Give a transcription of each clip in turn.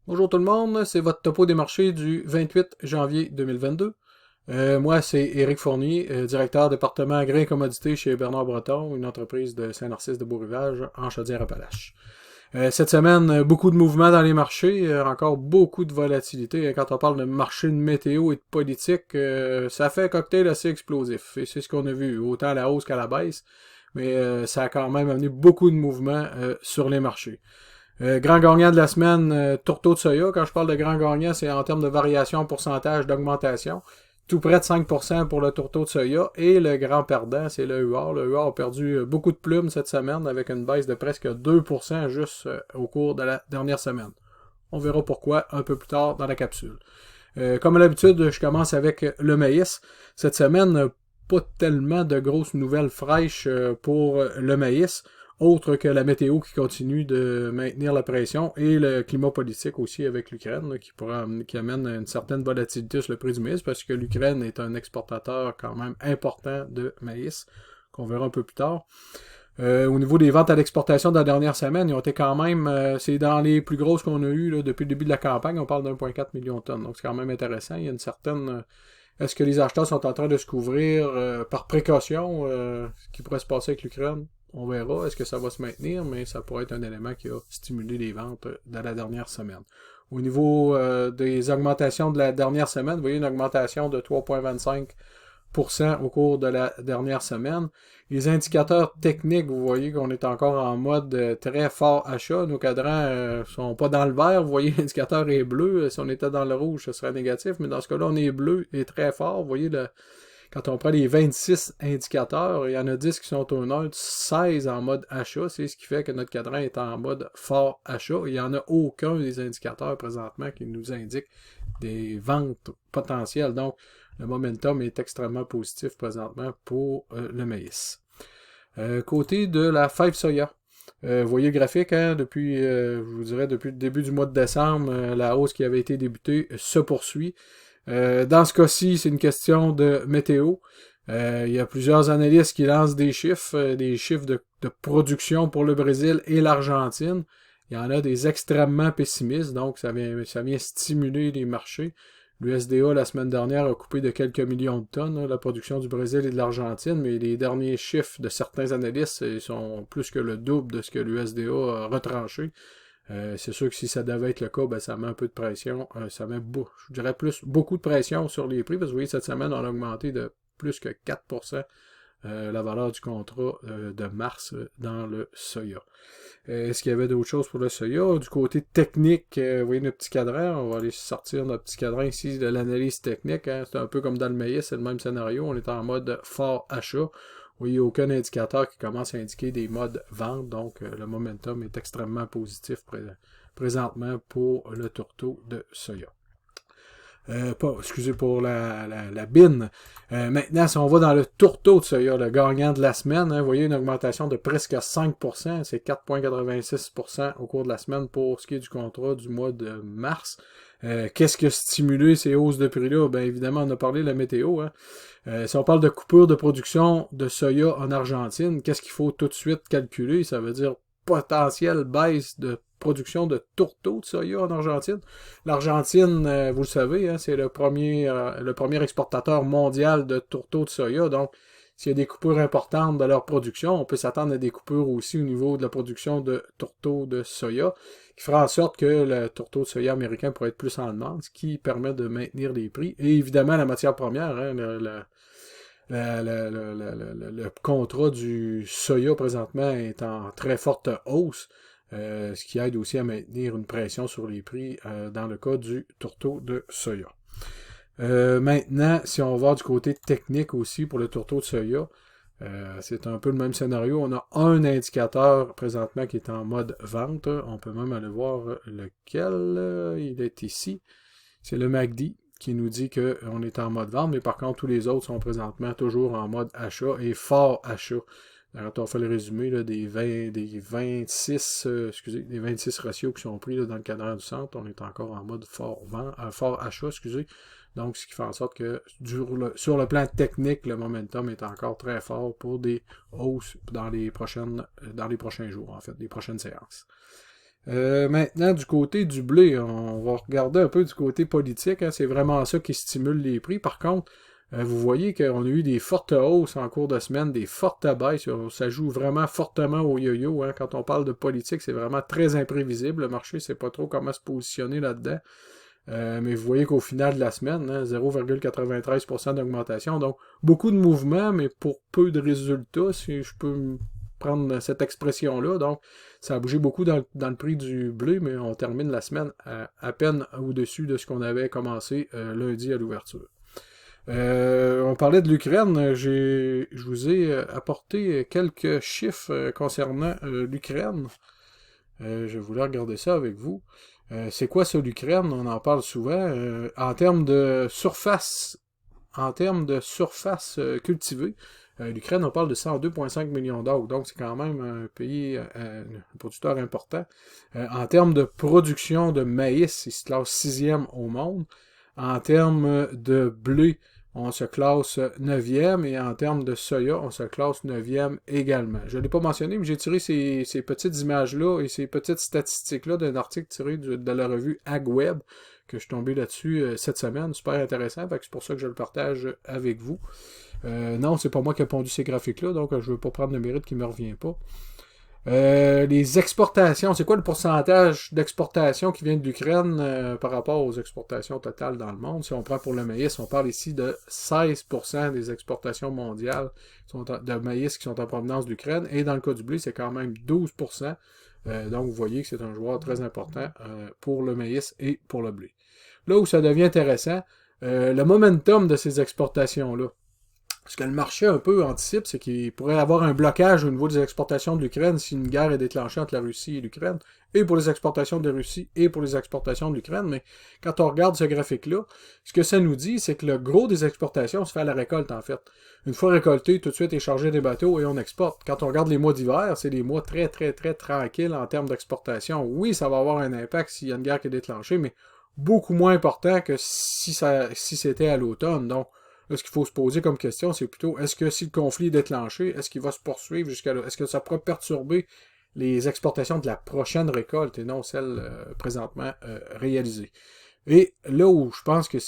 Bonjour tout le monde, c'est votre topo des marchés du 28 janvier 2022. Moi, c'est Éric Fournier, directeur département grains et commodités chez Bernard Breton, une entreprise de Saint-Narcisse de Beau-Rivage en Chaudière-Appalaches. Cette semaine, beaucoup de mouvements dans les marchés, encore beaucoup de volatilité. Quand on parle de marché de météo et de politique, ça fait un cocktail assez explosif. Et c'est ce qu'on a vu, autant à la hausse qu'à la baisse. Mais ça a quand même amené beaucoup de mouvements sur les marchés. Grand gagnant de la semaine, tourteau de soya. Quand je parle de grand gagnant, c'est en termes de variation en pourcentage d'augmentation. Tout près de 5% pour le tourteau de soya. Et le grand perdant, c'est le UR. Le UR a perdu beaucoup de plumes cette semaine avec une baisse de presque 2% juste au cours de la dernière semaine. On verra pourquoi un peu plus tard dans la capsule. Comme à l'habitude, je commence avec le maïs. Cette semaine, pas tellement de grosses nouvelles fraîches pour le maïs, autre que la météo qui continue de maintenir la pression et le climat politique aussi avec l'Ukraine qui amène une certaine volatilité sur le prix du maïs parce que l'Ukraine est un exportateur quand même important de maïs qu'on verra un peu plus tard. Au niveau des ventes à l'exportation de la dernière semaine, ils ont été quand même, c'est dans les plus grosses qu'on a eues là, depuis le début de la campagne, on parle d'1,4 million de tonnes, donc c'est quand même intéressant. Il y a une certaine... est-ce que les acheteurs sont en train de se couvrir par précaution, ce qui pourrait se passer avec l'Ukraine? On verra, est-ce que ça va se maintenir, mais ça pourrait être un élément qui a stimulé les ventes de la dernière semaine. Au niveau des augmentations de la dernière semaine, vous voyez une augmentation de 3,25% au cours de la dernière semaine. Les indicateurs techniques, vous voyez qu'on est encore en mode très fort achat. Nos cadrans sont pas dans le vert. Vous voyez, l'indicateur est bleu. Si on était dans le rouge, ce serait négatif. Mais dans ce cas-là, on est bleu et très fort. Vous voyez, quand on prend les 26 indicateurs, il y en a 10 qui sont au neutre, 16 en mode achat. C'est ce qui fait que notre cadran est en mode fort achat. Il n'y en a aucun des indicateurs présentement qui nous indique des ventes potentielles. Donc, le momentum est extrêmement positif présentement pour le maïs. Côté de la fève soya. Vous voyez le graphique, hein, je vous dirais, depuis le début du mois de décembre, la hausse qui avait été débutée se poursuit. Dans ce cas-ci, c'est une question de météo. Il y a plusieurs analystes qui lancent des chiffres de production pour le Brésil et l'Argentine. Il y en a des extrêmement pessimistes, donc ça vient stimuler les marchés. L'USDA, la semaine dernière, a coupé de quelques millions de tonnes la production du Brésil et de l'Argentine, mais les derniers chiffres de certains analystes sont plus que le double de ce que l'USDA a retranché. C'est sûr que si ça devait être le cas, ben, ça met un peu de pression. Ça met, je dirais, beaucoup de pression sur les prix, parce que vous voyez, cette semaine, on a augmenté de plus que 4% la valeur du contrat de mars dans le soya. Est-ce qu'il y avait d'autres choses pour le soya? Du côté technique, vous voyez notre petit cadran, on va aller sortir notre petit cadran ici de l'analyse technique. Hein. C'est un peu comme dans le maïs, c'est le même scénario. On est en mode fort achat. Vous voyez aucun indicateur qui commence à indiquer des modes vente, donc le momentum est extrêmement positif présentement pour le tourteau de soya. Excusez pour la bine. Maintenant, si on va dans le tourteau de soya, le gagnant de la semaine, hein, vous voyez une augmentation de presque 5%, c'est 4,86% au cours de la semaine pour ce qui est du contrat du mois de mars. Qu'est-ce qui a stimulé ces hausses de prix-là? Bien évidemment, on a parlé de la météo. Hein. Si on parle de coupure de production de soya en Argentine, qu'est-ce qu'il faut tout de suite calculer? Ça veut dire potentielle baisse de production de tourteaux de soya en Argentine. L'Argentine, vous le savez, hein, c'est le premier exportateur mondial de tourteaux de soya. Donc, s'il y a des coupures importantes de leur production, on peut s'attendre à des coupures aussi au niveau de la production de tourteaux de soya, qui fera en sorte que le tourteau de soya américain pourrait être plus en demande, ce qui permet de maintenir les prix. Et évidemment, la matière première, hein, le contrat du soya présentement est en très forte hausse, ce qui aide aussi à maintenir une pression sur les prix dans le cas du tourteau de soya. Maintenant, si on va du côté technique aussi pour le tourteau de soya, c'est un peu le même scénario. On a un indicateur présentement qui est en mode vente. On peut même aller voir lequel. Il est ici. C'est le MACD qui nous dit qu'on est en mode vente, mais par contre, tous les autres sont présentement toujours en mode achat et fort achat. Quand on fait le résumé là, des 26 ratios qui sont pris là, dans le cadran du centre, on est encore en mode fort achat, excusez. Donc, ce qui fait en sorte que sur le plan technique, le momentum est encore très fort pour des hausses dans les prochains jours, en fait, les prochaines séances. Maintenant, du côté du blé, on va regarder un peu du côté politique. Hein, c'est vraiment ça qui stimule les prix. Par contre, vous voyez qu'on a eu des fortes hausses en cours de semaine, des fortes baisses. Ça joue vraiment fortement au yo-yo. Hein. Quand on parle de politique, c'est vraiment très imprévisible. Le marché ne sait pas trop comment se positionner là-dedans. Mais vous voyez qu'au final de la semaine, hein, 0,93% d'augmentation. Donc, beaucoup de mouvements, mais pour peu de résultats, si je peux prendre cette expression-là. Donc, ça a bougé beaucoup dans le prix du blé, mais on termine la semaine à peine au-dessus de ce qu'on avait commencé lundi à l'ouverture. On parlait de l'Ukraine. Je vous ai apporté quelques chiffres concernant l'Ukraine. Je voulais regarder ça avec vous. C'est quoi ça l'Ukraine? On en parle souvent. En termes de surface cultivée, l'Ukraine, on parle de 102,5 millions d'acres, donc c'est quand même un pays, un producteur important. En termes de production de maïs, il se classe 6e au monde. En termes de blé, on se classe 9e, et en termes de soya, on se classe 9e également. Je ne l'ai pas mentionné, mais j'ai tiré ces petites images-là et ces petites statistiques-là d'un article tiré de la revue AgWeb, que je suis tombé là-dessus cette semaine. Super intéressant, c'est pour ça que je le partage avec vous. Non, c'est pas moi qui ai pondu ces graphiques-là, donc je ne veux pas prendre le mérite qui ne me revient pas. Les exportations, c'est quoi le pourcentage d'exportation qui vient de l'Ukraine par rapport aux exportations totales dans le monde? Si on prend pour le maïs, on parle ici de 16% des exportations mondiales de maïs qui sont en provenance d'Ukraine, et dans le cas du blé, c'est quand même 12%. Donc vous voyez que c'est un joueur très important pour le maïs et pour le blé. Là où ça devient intéressant, le momentum de ces exportations-là. Ce que le marché un peu anticipe, c'est qu'il pourrait y avoir un blocage au niveau des exportations de l'Ukraine si une guerre est déclenchée entre la Russie et l'Ukraine, et pour les exportations de la Russie et pour les exportations de l'Ukraine. Mais quand on regarde ce graphique-là, ce que ça nous dit, c'est que le gros des exportations se fait à la récolte, en fait. Une fois récolté, tout de suite est chargé des bateaux et on exporte. Quand on regarde les mois d'hiver, c'est des mois très, très, très tranquilles en termes d'exportation. Oui, ça va avoir un impact s'il y a une guerre qui est déclenchée, mais beaucoup moins important que si c'était à l'automne. Donc, là, ce qu'il faut se poser comme question, c'est plutôt, est-ce que si le conflit est déclenché, est-ce qu'il va se poursuivre jusqu'à là? Est-ce que ça pourrait perturber les exportations de la prochaine récolte et non celle présentement réalisée? Et là où je pense que,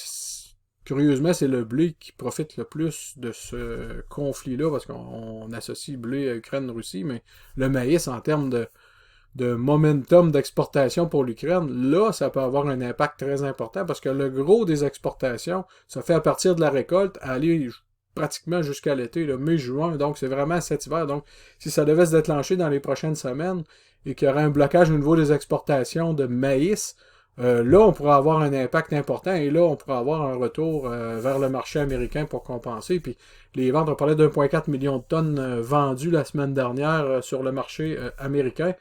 curieusement, c'est le blé qui profite le plus de ce conflit-là, parce qu'on associe blé à Ukraine-Russie, mais le maïs, en termes de momentum d'exportation pour l'Ukraine, là, ça peut avoir un impact très important parce que le gros des exportations se fait à partir de la récolte, à aller pratiquement jusqu'à l'été, le mai-juin, donc c'est vraiment cet hiver. Donc, si ça devait se déclencher dans les prochaines semaines et qu'il y aurait un blocage au niveau des exportations de maïs, là, on pourrait avoir un impact important et là, on pourrait avoir un retour vers le marché américain pour compenser. Puis les ventes, on parlait d'1,4 million de tonnes vendues la semaine dernière sur le marché américain.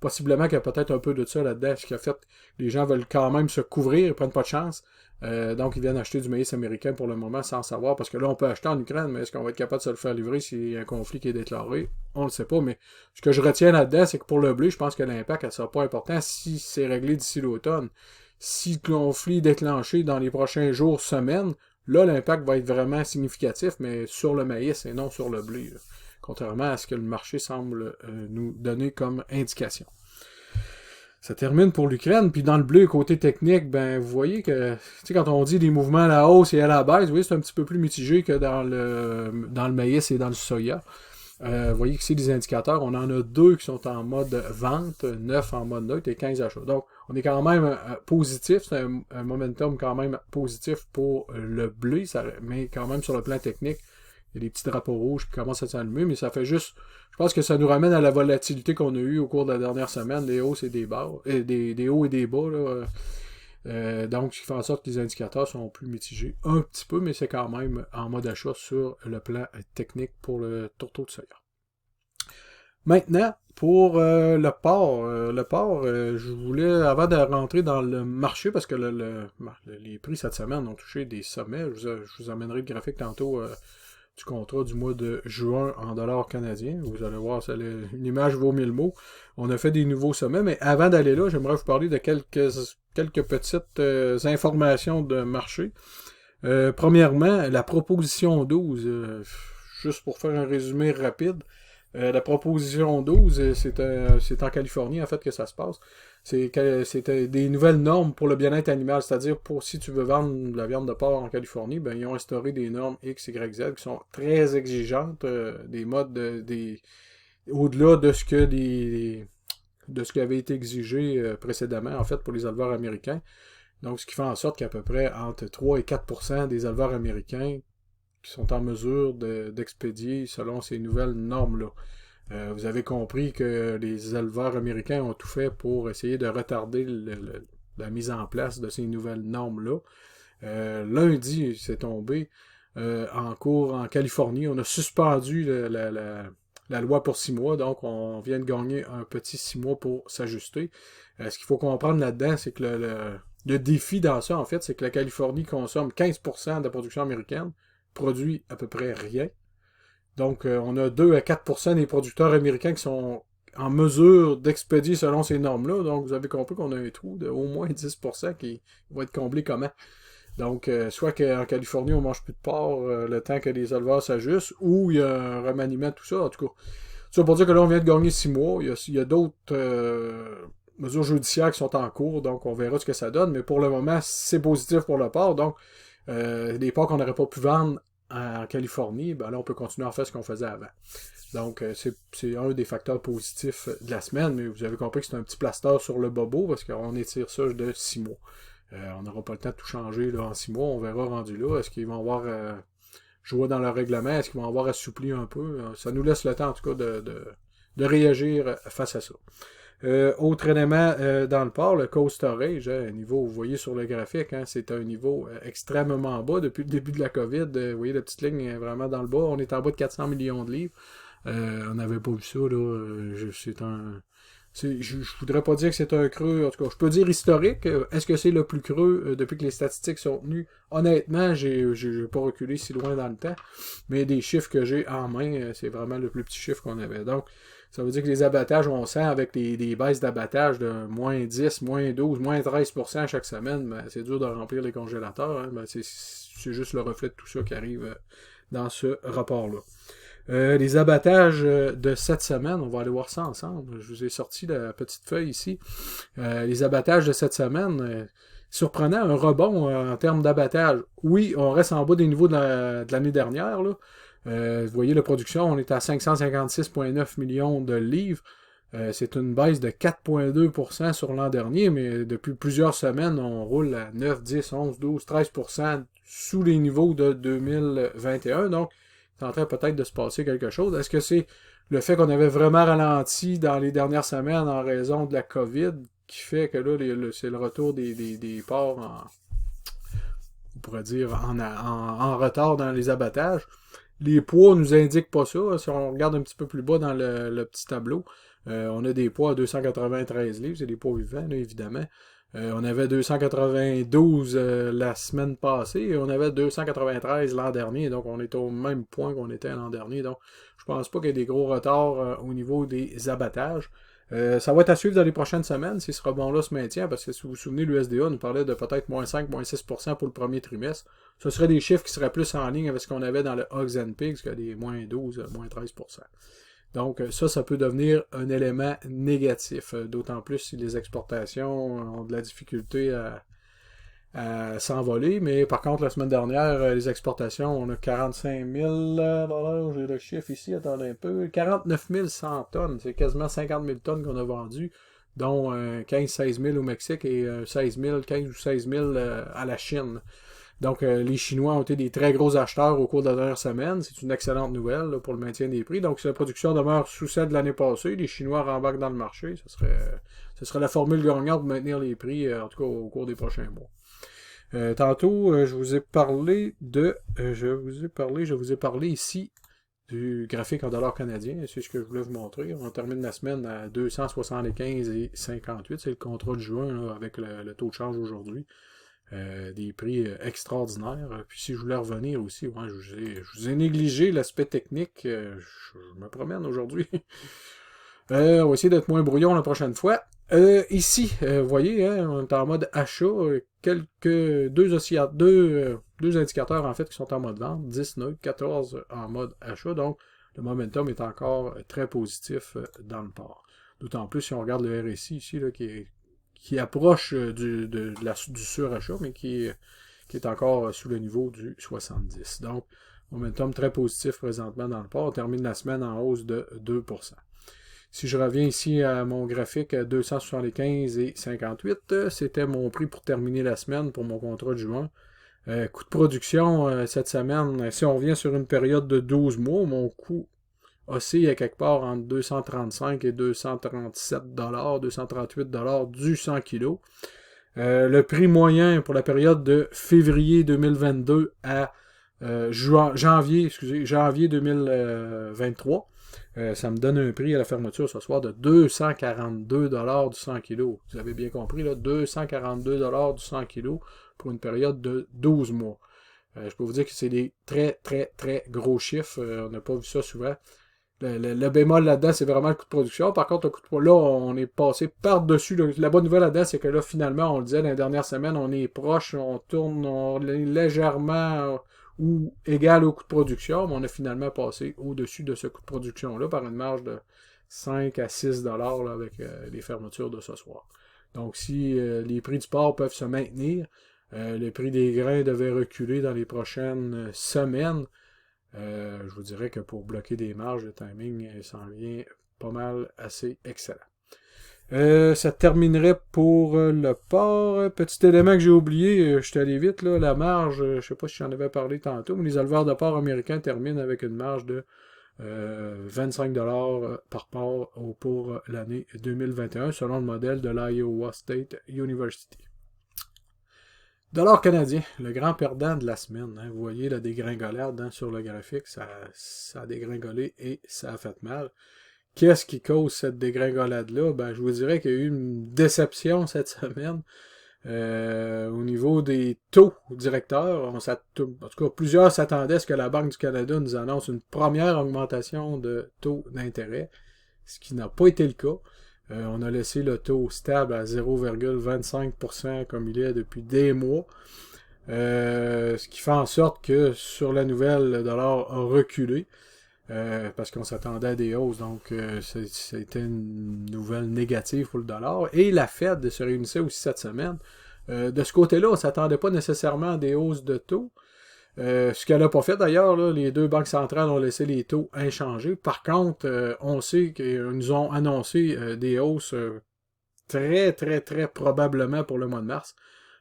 Possiblement qu'il y a peut-être un peu de ça là-dedans, ce qui a fait que les gens veulent quand même se couvrir, ils prennent pas de chance. Donc, ils viennent acheter du maïs américain pour le moment sans savoir, parce que là, on peut acheter en Ukraine, mais est-ce qu'on va être capable de se le faire livrer s'il y a un conflit qui est déclaré? On ne le sait pas, mais ce que je retiens là-dedans, c'est que pour le blé, je pense que l'impact ne sera pas important si c'est réglé d'ici l'automne. Si le conflit est déclenché dans les prochains jours, semaines, là, l'impact va être vraiment significatif, mais sur le maïs et non sur le blé, là. Contrairement à ce que le marché semble nous donner comme indication. Ça termine pour l'Ukraine, puis dans le bleu, côté technique, ben vous voyez que, tu sais, quand on dit des mouvements à la hausse et à la baisse, vous voyez, c'est un petit peu plus mitigé que dans le maïs et dans le soya. Vous voyez que c'est des indicateurs, on en a 2 qui sont en mode vente, 9 en mode neutre et 15 achats. Donc, on est quand même positif, c'est un momentum quand même positif pour le blé, mais quand même sur le plan technique, il y a des petits drapeaux rouges qui commencent à s'allumer, mais ça fait juste... Je pense que ça nous ramène à la volatilité qu'on a eue au cours de la dernière semaine, des hausses et des bas, des hauts et des bas. Là, donc, ce qui fait en sorte que les indicateurs sont plus mitigés un petit peu, mais c'est quand même en mode achat sur le plan technique pour le tourteau de soya. Maintenant, pour le porc, je voulais, avant de rentrer dans le marché, parce que les prix cette semaine ont touché des sommets, je vous amènerai le graphique tantôt du contrat du mois de juin en dollars canadiens. Vous allez voir, une image vaut 1000 mots. On a fait des nouveaux sommets, mais avant d'aller là, j'aimerais vous parler de quelques petites informations de marché. Premièrement, la proposition 12, juste pour faire un résumé rapide, la proposition 12, c'est en Californie, en fait, que ça se passe. C'était des nouvelles normes pour le bien-être animal, c'est-à-dire pour si tu veux vendre de la viande de porc en Californie, ben ils ont instauré des normes X, Y, Z qui sont très exigeantes, des modes au-delà de ce que de ce qui avait été exigé précédemment, en fait, pour les éleveurs américains. Donc, ce qui fait en sorte qu'à peu près entre 3 et 4% des éleveurs américains qui sont en mesure d'expédier selon ces nouvelles normes-là. Vous avez compris que les éleveurs américains ont tout fait pour essayer de retarder la mise en place de ces nouvelles normes-là. Lundi, c'est tombé en cours en Californie. On a suspendu la loi pour 6 mois, donc on vient de gagner un petit 6 mois pour s'ajuster. Ce qu'il faut comprendre là-dedans, c'est que le défi dans ça, en fait, c'est que la Californie consomme 15% de la production américaine, produit à peu près rien. Donc, on a 2 à 4% des producteurs américains qui sont en mesure d'expédier selon ces normes-là. Donc, vous avez compris qu'on a un trou de au moins 10% qui va être comblé comment? Donc, soit qu'en Californie, on mange plus de porc le temps que les éleveurs s'ajustent, ou il y a un remaniement, tout ça. En tout cas, ça pour dire que là, on vient de gagner 6 mois. Il y a d'autres mesures judiciaires qui sont en cours, donc on verra ce que ça donne. Mais pour le moment, c'est positif pour le porc. Donc, les porcs qu'on n'aurait pas pu vendre en Californie, ben là, on peut continuer à faire ce qu'on faisait avant. Donc, c'est un des facteurs positifs de la semaine, mais vous avez compris que c'est un petit plaster sur le bobo, parce qu'on étire ça de 6 mois. On n'aura pas le temps de tout changer là, en 6 mois, on verra rendu là. Est-ce qu'ils vont avoir joué dans leur règlement, est-ce qu'ils vont avoir assoupli un peu? Ça nous laisse le temps, en tout cas, de réagir face à ça. Autre élément dans le port, le cold storage, niveau, vous voyez sur le graphique, c'est un niveau extrêmement bas depuis le début de la COVID. Vous voyez la petite ligne est vraiment dans le bas. On est en bas de 400 millions de livres. On n'avait pas vu ça, là. C'est un... Je voudrais pas dire que c'est un creux, en tout cas, je peux dire historique. Est-ce que c'est le plus creux depuis que les statistiques sont tenues? Honnêtement, j'ai pas reculé si loin dans le temps, mais des chiffres que j'ai en main, c'est vraiment le plus petit chiffre qu'on avait. Donc, ça veut dire que les abattages, on sent avec des baisses d'abattage de moins 10, moins 12, moins 13% chaque semaine, ben, c'est dur de remplir les congélateurs. Hein, ben, c'est juste le reflet de tout ça qui arrive dans ce rapport-là. Les abattages de cette semaine, on va aller voir ça ensemble. Je vous ai sorti la petite feuille ici. Les abattages de cette semaine, surprenant, un rebond en termes d'abattage. Oui, on reste en bas des niveaux de l'année dernière. Là. Vous voyez la production, on est à 556,9 millions de livres. C'est une baisse de 4,2% sur l'an dernier, mais depuis plusieurs semaines, on roule à 9, 10, 11, 12, 13% sous les niveaux de 2021. Donc, c'est en train peut-être de se passer quelque chose. Est-ce que c'est le fait qu'on avait vraiment ralenti dans les dernières semaines en raison de la COVID qui fait que là, c'est le retour des porcs on pourrait dire, en retard dans les abattages? Les poids nous indiquent pas ça. Si on regarde un petit peu plus bas dans le petit tableau, on a des poids à 293 livres, c'est des poids vivants, là, évidemment. On avait 292 la semaine passée et on avait 293 l'an dernier, donc on est au même point qu'on était l'an dernier. Donc je pense pas qu'il y ait des gros retards au niveau des abattages. Ça va être à suivre dans les prochaines semaines si ce rebond-là se maintient, parce que si vous vous souvenez, l'USDA nous parlait de peut-être moins 5, moins 6% pour le premier trimestre. Ce seraient des chiffres qui seraient plus en ligne avec ce qu'on avait dans le Hogs and Pigs, qui a des moins 12, moins 13%. Donc ça peut devenir un élément négatif, d'autant plus si les exportations ont de la difficulté à s'envoler. Mais par contre, la semaine dernière, les exportations, on a 45 000 j'ai le chiffre ici, attendez un peu, 49 100 tonnes, c'est quasiment 50 000 tonnes qu'on a vendues, dont 15-16 000 au Mexique et 15 ou 16 000 à la Chine. Donc, les Chinois ont été des très gros acheteurs au cours de la dernière semaine. C'est une excellente nouvelle là, pour le maintien des prix. Donc, si la production demeure sous celle de l'année passée, les Chinois rembarquent dans le marché. Ce serait la formule gagnante pour maintenir les prix, en tout cas au cours des prochains mois. Tantôt, je vous ai parlé ici du graphique en dollars canadiens. C'est ce que je voulais vous montrer. On termine la semaine à 275,58. C'est le contrat de juin là, avec le taux de change aujourd'hui. Des prix extraordinaires. Puis si je voulais revenir aussi, ouais, je vous ai négligé l'aspect technique. Je me promène aujourd'hui. On va essayer d'être moins brouillon la prochaine fois. Ici, vous voyez, on est en mode achat. Deux indicateurs en fait qui sont en mode vente. 10 neutres, 14 en mode achat. Donc, le momentum est encore très positif dans le port. D'autant plus si on regarde le RSI ici, là, qui est qui approche du surachat, mais qui est encore sous le niveau du 70. Donc, momentum très positif présentement dans le port. On termine la semaine en hausse de 2%. Si je reviens ici à mon graphique à 275,58, c'était mon prix pour terminer la semaine pour mon contrat de juin. Coût de production cette semaine, si on revient sur une période de 12 mois, mon coût oscille à quelque part entre 235 et 237 238 du 100 kg. Le prix moyen pour la période de février 2022 à janvier 2023, ça me donne un prix à la fermeture ce soir de 242 du 100 kg. Vous avez bien compris, là, 242 du 100 kg pour une période de 12 mois. Je peux vous dire que c'est des très, très, très gros chiffres. On n'a pas vu ça souvent. Le bémol là-dedans, c'est vraiment le coût de production. Par contre, le coût de production, là, on est passé par-dessus. La bonne nouvelle là-dedans, c'est que là, finalement, on le disait, dans les dernières semaines, on est proche, on tourne légèrement ou égal au coût de production, mais on a finalement passé au-dessus de ce coût de production-là par une marge de 5 à 6 là, avec les fermetures de ce soir. Donc, si les prix du porc peuvent se maintenir, le prix des grains devait reculer dans les prochaines semaines. Je vous dirais que pour bloquer des marges, le timing s'en vient pas mal assez excellent. Ça terminerait pour le porc. Petit élément que j'ai oublié, je suis allé vite, là, la marge, je ne sais pas si j'en avais parlé tantôt, mais les éleveurs de porc américains terminent avec une marge de 25 $ par porc pour l'année 2021, selon le modèle de l'Iowa State University. Dollar canadien, le grand perdant de la semaine. Hein. Vous voyez la dégringolade sur le graphique, ça a dégringolé et ça a fait mal. Qu'est-ce qui cause cette dégringolade-là? Ben, je vous dirais qu'il y a eu une déception cette semaine au niveau des taux directeurs. En tout cas, plusieurs s'attendaient à ce que la Banque du Canada nous annonce une première augmentation de taux d'intérêt, ce qui n'a pas été le cas. On a laissé le taux stable à 0,25% comme il est depuis des mois. Ce qui fait en sorte que sur la nouvelle, le dollar a reculé. Parce qu'on s'attendait à des hausses, donc c'était une nouvelle négative pour le dollar. Et la Fed se réunissait aussi cette semaine. De ce côté-là, on ne s'attendait pas nécessairement à des hausses de taux. Ce qu'elle n'a pas fait d'ailleurs, là, les deux banques centrales ont laissé les taux inchangés. Par contre, on sait qu'ils nous ont annoncé des hausses très, très, très probablement pour le mois de mars.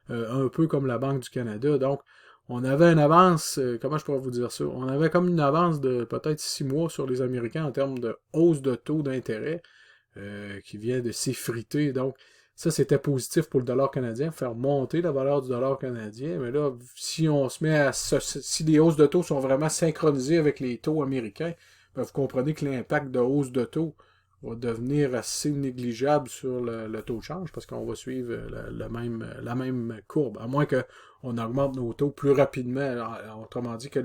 Un peu comme la Banque du Canada. Donc, on avait une avance, comment je pourrais vous dire ça? On avait comme une avance de peut-être 6 mois sur les Américains en termes de hausse de taux d'intérêt qui vient de s'effriter. Donc, ça, c'était positif pour le dollar canadien, faire monter la valeur du dollar canadien. Mais là, si on se met à... Si les hausses de taux sont vraiment synchronisées avec les taux américains, ben vous comprenez que l'impact de hausse de taux va devenir assez négligeable sur le taux de change parce qu'on va suivre la même courbe. À moins qu'on augmente nos taux plus rapidement. Autrement dit, que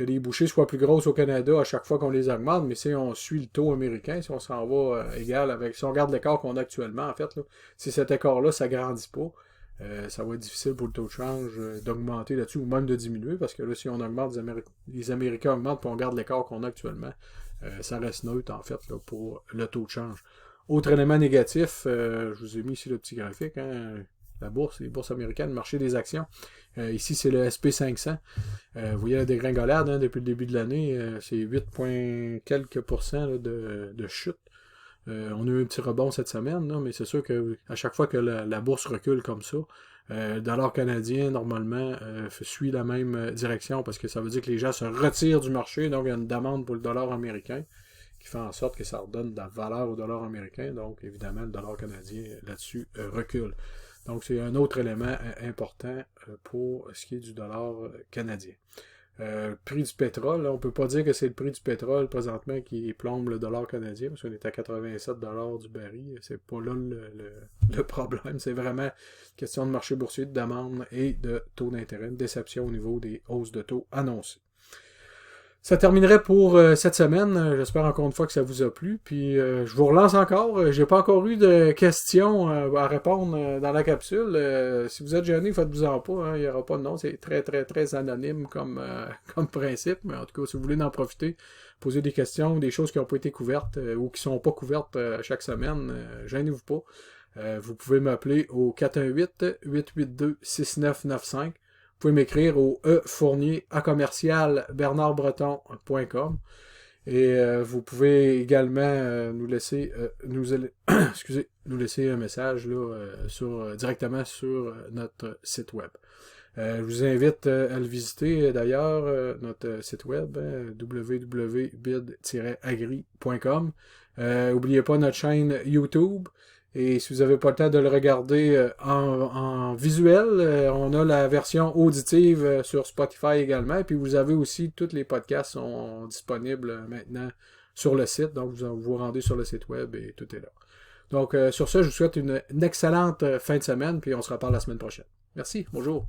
les bouchées soient plus grosses au Canada à chaque fois qu'on les augmente, mais si on suit le taux américain, si on s'en va égal avec... Si on regarde l'écart qu'on a actuellement, en fait, là, si cet écart-là, ça ne grandit pas, ça va être difficile pour le taux de change d'augmenter là-dessus ou même de diminuer, parce que là, si on augmente, les Américains augmentent et on garde l'écart qu'on a actuellement, ça reste neutre, en fait, là, pour le taux de change. Autre élément négatif, je vous ai mis ici le petit graphique, hein, la bourse, les bourses américaines, le marché des actions. Ici, c'est le SP500. Vous voyez la dégringolade hein, depuis le début de l'année. C'est 8, quelques pourcents là, de chute. On a eu un petit rebond cette semaine, là, mais c'est sûr qu'à chaque fois que la bourse recule comme ça, le dollar canadien, normalement, suit la même direction parce que ça veut dire que les gens se retirent du marché. Donc, il y a une demande pour le dollar américain qui fait en sorte que ça redonne de la valeur au dollar américain. Donc, évidemment, le dollar canadien, là-dessus, recule. Donc, c'est un autre élément important pour ce qui est du dollar canadien. Prix du pétrole, là, on ne peut pas dire que c'est le prix du pétrole présentement qui plombe le dollar canadien, parce qu'on est à 87 $ du baril. C'est pas là le problème. C'est vraiment question de marché boursier, de demande et de taux d'intérêt, une déception au niveau des hausses de taux annoncées. Ça terminerait pour cette semaine. J'espère encore une fois que ça vous a plu. Puis je vous relance encore. J'ai pas encore eu de questions à répondre dans la capsule. Si vous êtes gêné, faites-vous-en pas. Hein. Il n'y aura pas de nom. C'est très, très, très anonyme comme principe. Mais en tout cas, si vous voulez en profiter, poser des questions, des choses qui n'ont pas été couvertes ou qui ne sont pas couvertes chaque semaine, gênez-vous pas. Vous pouvez m'appeler au 418-882-6995. Vous pouvez m'écrire au efournier@bernardbreton.com. Et vous pouvez également nous laisser excusez, nous laisser un message là, directement sur notre site web. Je vous invite à le visiter d'ailleurs, notre site web, www.bid-agri.com. N'oubliez pas notre chaîne YouTube. Et si vous n'avez pas le temps de le regarder en visuel, on a la version auditive sur Spotify également. Et puis vous avez aussi, tous les podcasts sont disponibles maintenant sur le site. Donc vous vous rendez sur le site web et tout est là. Donc sur ce, je vous souhaite une excellente fin de semaine. Puis on se reparle la semaine prochaine. Merci, bonjour.